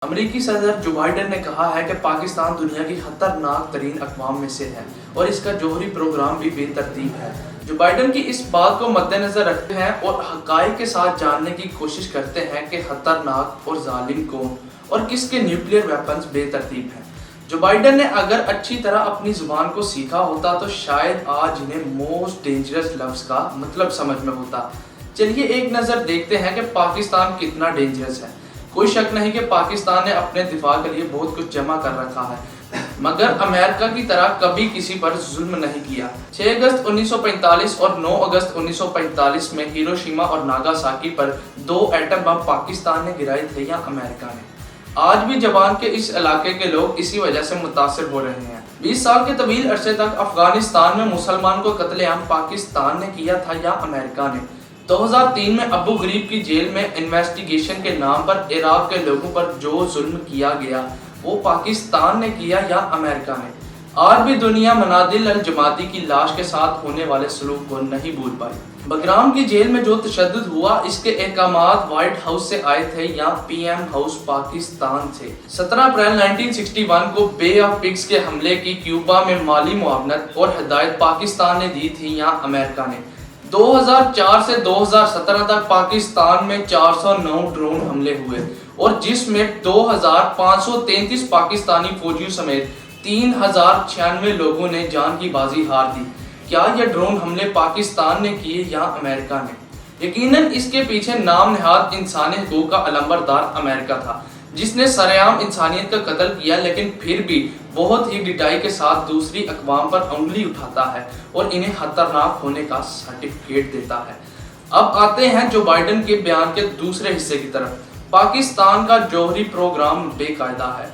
امریکی صدر Joe Biden نے کہا ہے کہ پاکستان دنیا کی خطرناک ترین اقوام میں سے ہے اور اس کا جوہری پروگرام بھی بے ترتیب ہے۔ جو بائیڈن کی اس بات کو مد نظر رکھتے ہیں اور حقائق کے ساتھ جاننے کی کوشش کرتے ہیں کہ خطرناک اور ظالم کون اور کس کے نیوکلیئر ویپنز بے ترتیب ہیں۔ جو بائیڈن نے اگر اچھی طرح اپنی زبان کو سیکھا ہوتا تو شاید آج انہیں موسٹ ڈینجرس لفظ کا مطلب سمجھ میں ہوتا۔ چلیے ایک نظر دیکھتے ہیں کہ پاکستان کتنا ڈینجرس ہے۔ کوئی شک نہیں کہ پاکستان نے اپنے دفاع کے لیے بہت کچھ جمع کر رکھا ہے، مگر امریکہ کی طرح کبھی کسی پر ظلم نہیں کیا۔ 6 اگست 1945 اور 9 اگست 1945 میں ہیروشیما اور ناگاساکی پر 2 ایٹم بم پاکستان نے گرائے تھے یا امریکہ نے۔ آج بھی جاپان کے اس علاقے کے لوگ اسی وجہ سے متاثر ہو رہے ہیں۔ 20 سال کے طویل عرصے تک افغانستان میں مسلمان کو قتل عام پاکستان نے کیا تھا یا امریکہ نے؟ 2003 میں ابو غریب کی جیل میں انویسٹیگیشن کے نام پر عراق کے لوگوں پر جو ظلم کیا گیا وہ پاکستان نے کیا یا امریکہ نے؟ آج بھی دنیا منادل الجماعتی کی لاش کے ساتھ ہونے والے سلوک کو نہیں بھول پائی۔ بگرام کی جیل میں جو تشدد ہوا اس کے احکامات وائٹ ہاؤس سے آئے تھے یا پی ایم ہاؤس پاکستان سے؟ 17 اپریل 1961 کو بے آف پگز کے حملے کی کیوبا میں مالی معاونت اور ہدایت پاکستان نے دی تھی یا امریکہ نے؟ 2004 سے 2017 تک پاکستان میں 409 ڈرون حملے ہوئے اور جس میں 2533 پاکستانی فوجیوں سمیت 3096 لوگوں نے جان کی بازی ہار دی۔ کیا یہ ڈرون حملے پاکستان نے کیے یا امریکہ نے؟ یقیناً اس کے پیچھے نام نہاد انسانی حقوق کا علمبردار امریکہ تھا، جس نے سرعام انسانیت کا قتل کیا، لیکن پھر بھی بہت ہی ڈٹائی کے ساتھ دوسری اقوام پر انگلی اٹھاتا ہے اور انہیں خطرناک ہونے کا سرٹیفکیٹ دیتا ہے۔ اب آتے ہیں جو بائیڈن کے بیان کے دوسرے حصے کی طرف۔ پاکستان کا جوہری پروگرام بے قاعدہ ہے۔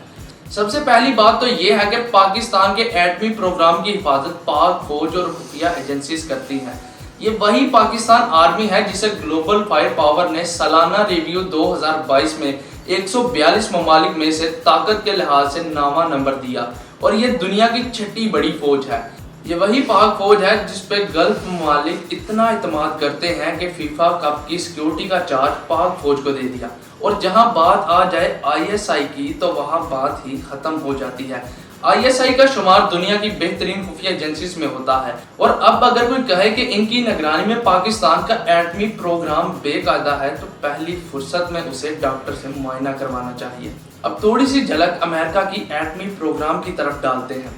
سب سے پہلی بات تو یہ ہے کہ پاکستان کے ایٹمی پروگرام کی حفاظت پاک فوج اور خفیہ ایجنسیز کرتی ہیں۔ یہ وہی پاکستان آرمی ہے جسے گلوبل فائر پاور نے سالانہ ریویو 2022 میں 142 ممالک میں سے طاقت کے لحاظ سے 9واں نمبر دیا اور یہ دنیا کی 6ٹھی بڑی فوج ہے۔ یہ وہی پاک فوج ہے جس پہ گلف ممالک اتنا اعتماد کرتے ہیں کہ فیفا کپ کی سیکیورٹی کا چارج پاک فوج کو دے دیا، اور جہاں بات آ جائے ISI کی تو وہاں بات ہی ختم ہو جاتی ہے۔ ISI کا شمار دنیا کی بہترین خفیہ ایجنسیز میں ہوتا ہے، اور اب اگر کوئی کہے کہ ان کی نگرانی میں پاکستان کا ایٹمی پروگرام بے قاعدہ ہے تو پہلی فرصت میں اسے ڈاکٹر سے معائنہ کروانا چاہیے۔ اب تھوڑی سی جھلک امریکہ کی ایٹمی پروگرام کی طرف ڈالتے ہیں۔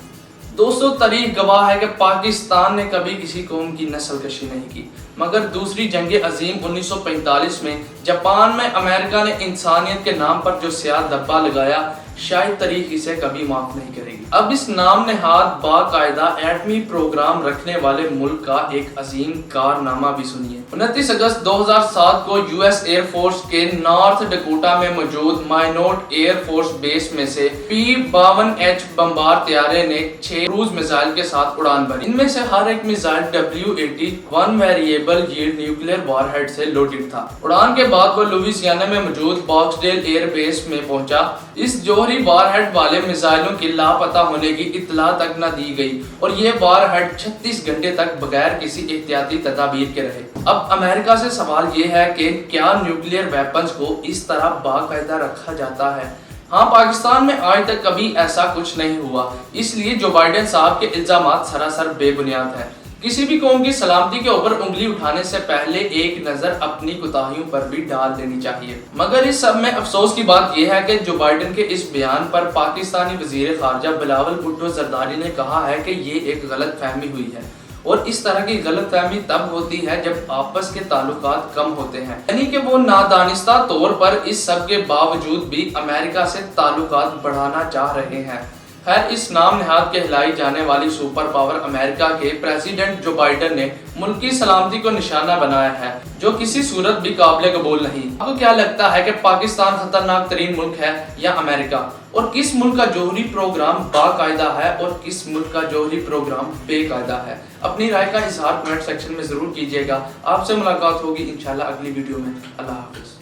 دوستو، تاریخ گواہ ہے کہ پاکستان نے کبھی کسی قوم کی نسل کشی نہیں کی، مگر دوسری جنگ عظیم 1945 میں جاپان میں امریکہ نے انسانیت کے نام پر جو سیاہ دھبا لگایا، شاید تاریخ اسے کبھی معاف نہیں کرے گی۔ اب اس نام نہاد باقاعدہ ایٹمی پروگرام رکھنے والے ملک کا ایک عظیم کارنامہ بھی سنیے۔ 29 اگست 2007 کو US ایئر فورس کے نارتھ ڈکوٹا میں موجود مائنوٹ ایئر فورس بیس میں سے P-52H بمبار طیارے نے 6 کروز میزائل کے ساتھ اڑان بھری۔ ان میں سے ہر ایک missile W-80 one variable yield nuclear warhead سے لوڈڈ تھا۔ اڑان کے بعد وہ لوئیزیانا میں موجود باکسڈیل ایئر بیس میں پہنچا۔ اس جوہری وار ہیڈ والے میزائلوں کے لاپتہ ہونے کی اطلاع تک نہ دی گئی اور یہ وار ہیڈ 36 گھنٹے تک بغیر کسی احتیاطی تدابیر کے رہے۔ اب امریکہ سے سوال یہ ہے کہ کیا نیوکلیئر ویپنز کو اس طرح باقاعدہ رکھا جاتا ہے؟ ہاں، پاکستان میں آج تک کبھی ایسا کچھ نہیں ہوا، اس لیے جو بائیڈن صاحب کے الزامات سراسر بے بنیاد ہیں۔ کسی بھی قوم کی سلامتی کے اوپر انگلی اٹھانے سے پہلے ایک نظر اپنی کوتاہیوں پر بھی ڈال دینی چاہیے۔ مگر اس سب میں افسوس کی بات یہ ہے کہ جو بائیڈن کے اس بیان پر پاکستانی وزیر خارجہ بلاول بھٹو زرداری نے کہا ہے کہ یہ ایک غلط فہمی ہوئی ہے، اور اس طرح کی غلط فہمی تب ہوتی ہے جب آپس کے تعلقات کم ہوتے ہیں، یعنی کہ وہ نادانستہ طور پر اس سب کے باوجود بھی امریکہ سے تعلقات بڑھانا چاہ رہے ہیں۔ خیر، اس نام نہاد کہلائی جانے والی سپر پاور امریکہ کے پریزیڈنٹ جو بائیڈن نے ملک کی سلامتی کو نشانہ بنایا ہے، جو کسی صورت بھی قابل قبول نہیں۔ آپ کو کیا لگتا ہے کہ پاکستان خطرناک ترین ملک ہے یا امریکہ؟ اور کس ملک کا جوہری پروگرام باقاعدہ ہے اور کس ملک کا جوہری پروگرام بے قاعدہ ہے؟ اپنی رائے کا اظہار کمنٹ سیکشن میں ضرور کیجیے گا۔ آپ سے ملاقات ہوگی انشاءاللہ اگلی ویڈیو میں۔ اللہ حافظ۔